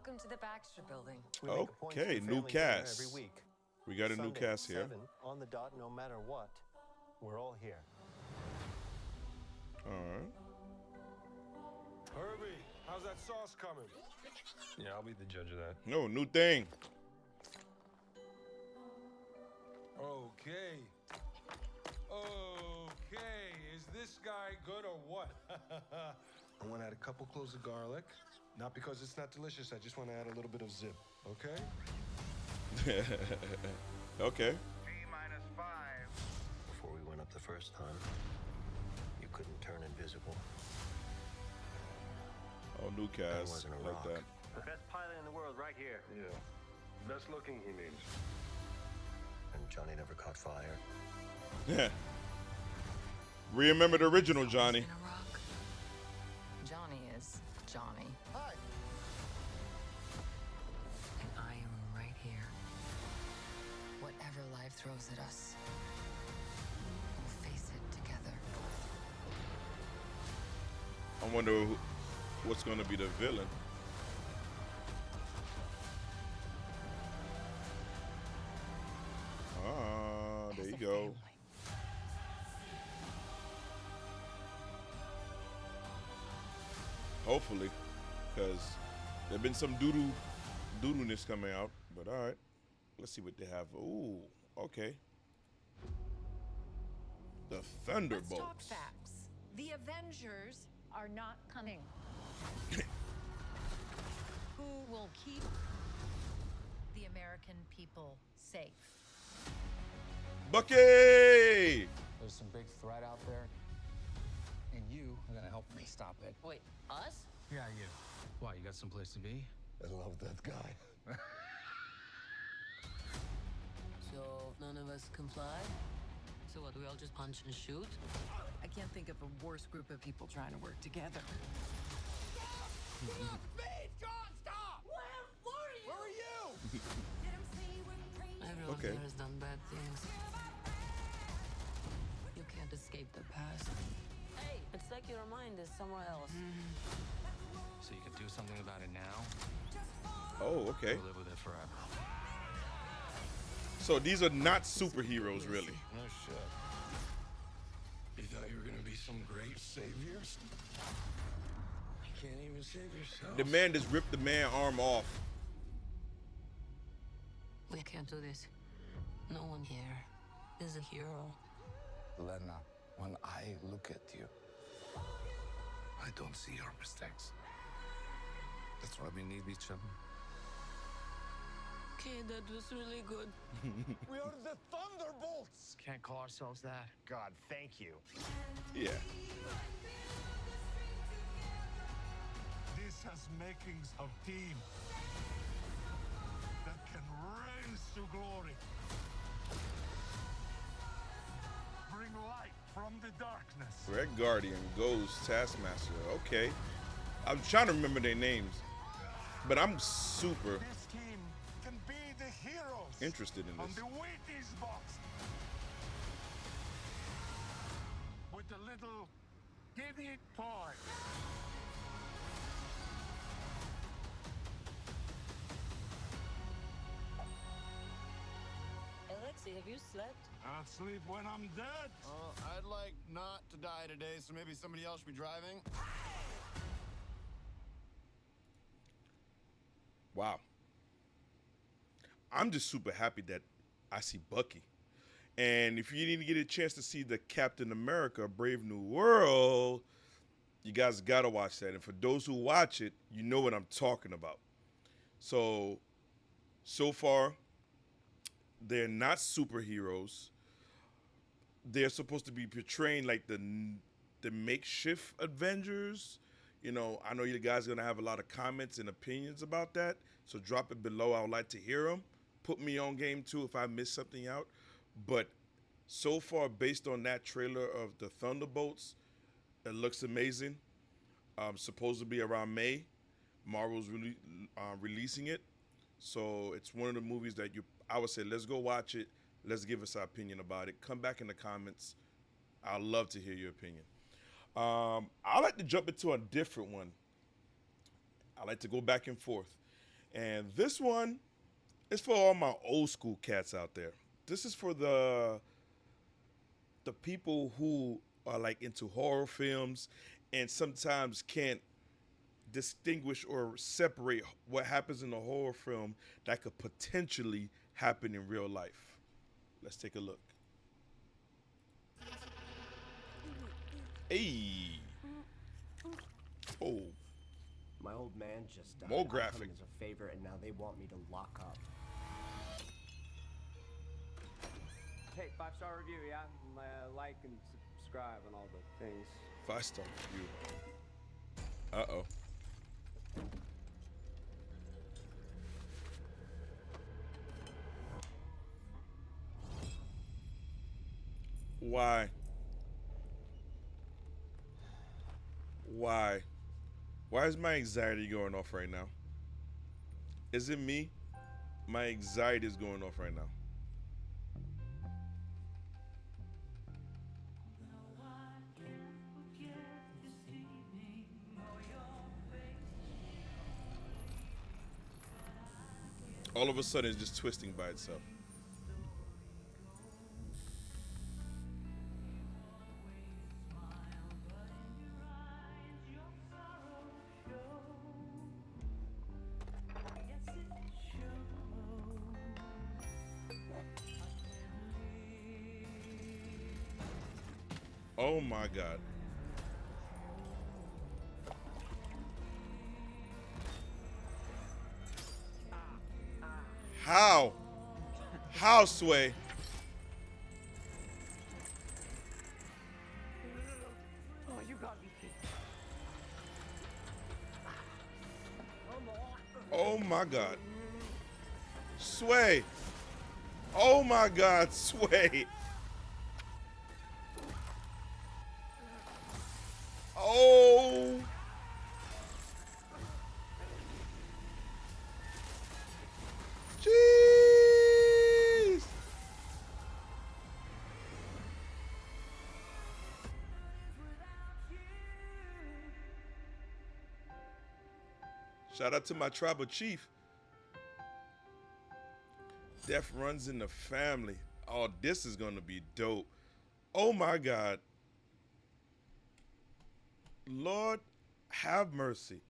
Welcome to the Baxter Building. Okay, new cast. Every week. We got a new cast here. 7 on the dot, no matter what. We're all here. All right. Herbie, how's that sauce coming? Yeah, I'll be the judge of that. No, new thing. Okay. Okay, is this guy good or what? I want to add a couple cloves of garlic. Not because it's not delicious, I just want to add a little bit of zip, okay? Okay. T-5. Before we went up the first time, you couldn't turn invisible. Oh, new cast. wasn't a Like rock. that. The best pilot in the world right here. Yeah. Best looking, he means. And Johnny never caught fire. Yeah. Remember the original Johnny. In a rock. Johnny is Johnny. Hi. And I am right here. Whatever life throws at us, we'll face it together. I wonder what's going to be the villain. Ah, there As you a go. family. Hopefully, because there's been some doodoo-ness coming out. But all right, let's see what they have. Ooh, okay. The Let's talk Thunderbolts. facts. The Avengers are not coming. Who will keep the American people safe? Bucky! There's some big threat out there, and you are gonna help me stop it. Wait, us? Yeah, you. Why, you got someplace to be? I love that guy. So none of us comply? So what, we all just punch and shoot? I can't think of a worse group of people trying to work together. Everyone Okay. here has done bad things. You can't escape the past. Hey, it's like your mind is somewhere else. So you can do something about it now, Oh, okay. or live with it forever. So these are not superheroes, really. No shit. You thought you were gonna be some great savior? You can't even save yourself. The man just ripped the man's arm off. We can't do this. No one here is a hero. Lena, when I look at you, I don't see your mistakes. That's why we need each other. Okay, that was really good. We are the Thunderbolts! Can't call ourselves that. God, thank you. Yeah. This has makings of team that can rise to glory. Bring light from the darkness. Red Guardian, Ghost, Taskmaster. Okay. I'm trying to remember their names. But I'm super This team can be the heroes interested in on this. the Wheaties box. With a little giddy toy. Alexei, have you slept? I'll sleep when I'm dead. I'd like not to die today, so maybe somebody else should be driving. Wow. I'm just super happy that I see Bucky. And if you didn't get a chance to see the Captain America Brave New World, you guys got to watch that. And for those who watch it, you know what I'm talking about. So far, they're not superheroes. They're supposed to be portraying like the makeshift Avengers. You know, I know you guys are going to have a lot of comments and opinions about that. So drop it below. I would like to hear them. Put me on game too if I missed something out. But so far, based on that trailer of the Thunderbolts, it looks amazing. Supposed to be around May. Marvel's releasing it. So it's one of the movies that I would say, let's go watch it. Let's give us our opinion about it. Come back in the comments. I'd love to hear your opinion. I like to jump into a different one. I like to go back and forth. And this one is for all my old school cats out there. This is for the people who are like into horror films and sometimes can't distinguish or separate what happens in a horror film that could potentially happen in real life. Let's take a look. Hey. Oh. My old man just died. More I'm graphic. coming as a favor, and now they want me to lock up. Hey, 5-star review, yeah? Like and subscribe and all the things. 5-star review. Uh-oh. Why? Why? Why is my anxiety going off right now? Is it me? My anxiety is going off right now. All of a sudden, it's just twisting by itself. Oh my God. How? How, Sway? Oh, you got me. Oh my God. Sway. Oh my God, Sway. Oh. Jeez. Shout out to my tribal chief. Death runs in the family. Oh, this is going to be dope. Oh my God. Lord, have mercy.